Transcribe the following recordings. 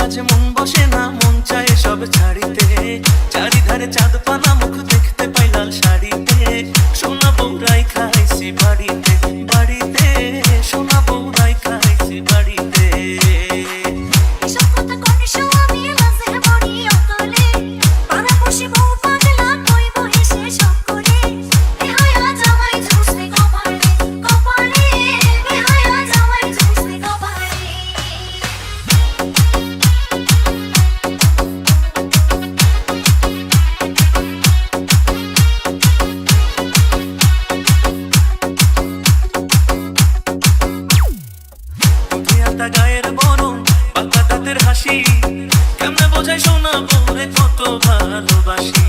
কাছে মন বসে না, মন চায় সব ছাড়িতে। চারিধারে চাঁদ পানা, মুখ দেখতে পাই লাল শাড়িতে। সোনা বউরাই খাইছি বাড়িতে বাড়িতে, সোনা বউরাই খাইছি বাড়িতে। এসব কথা কইছো আমি লাজে মরি অতলে, পাড়া পড়শি বউ পাগলা কইব হেসে সব করে। বেহায়া জামাই ঝুসে কপালে কপালে, বেহায়া জামাই ঝুসে কপালে। দুনিয়াটা গায়ের বরং পাকা দাঁতের হাসি, কেমনে বোঝাই সোনা বউরে কত ভালোবাসি।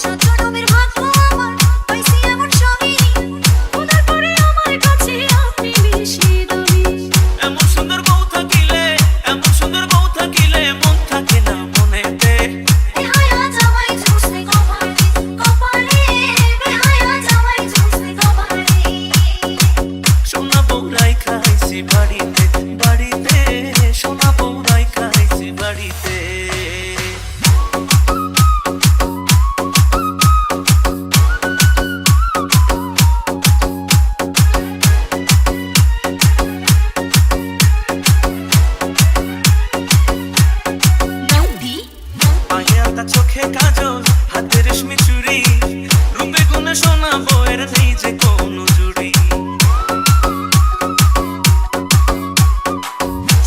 সজনমের ভাগ্য আমার পাইছি এমন স্বামী, খোদার পরে আমার কাছে আপনি বেশি দামি। এমন সুন্দর বউ থাকিলে, এমন সুন্দর বউ থাকিলে মন থাকে না মনেতে। বেহায়া জামাই ঝুসে কপালে কপালে, বেহায়া জামাই ঝুসে কপালে। সোনা বউরাই খাইছি বাড়িতে বাড়িতে, সোনা বউরাই খাইছি বাড়িতে। নন্দী পায়ে আলতা, চোখে কাজল, হাতে রেশমি চুড়ি, রূপে গুণে সোনা বউয়ের নেই যে কোনো জুড়ি।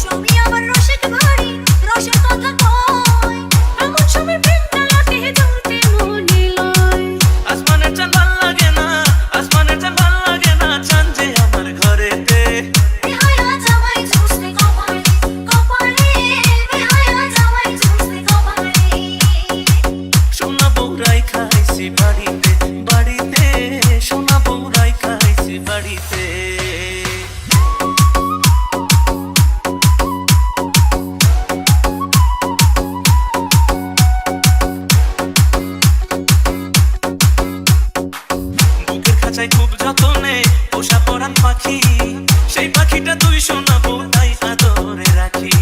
স্বামী আমার রসিক ভারী, রসের কথা কয়, এমন সময় প্রেমটা লাগে ধরতে মনে লয়। আসমানের চাঁদ ভাল লাগে না, আসমানের চাঁদ ভাল লাগে না, চাঁদ যে আমার ঘরেতে। বেহায়া জামাই ঝুসে কপালে কপালে, বেহায়া জামাই ঝুসে কপালে। সোনা বউরাই খাইছি বাড়িতে বাড়িতে, সোনা বউরাই খাইছি বাড়িতে। বুকের খাঁচায় খুব যতনে পোষা পরাণ পাখি, সেই পাখিটা তুই সোনা বউ তাই আদরে রাখি।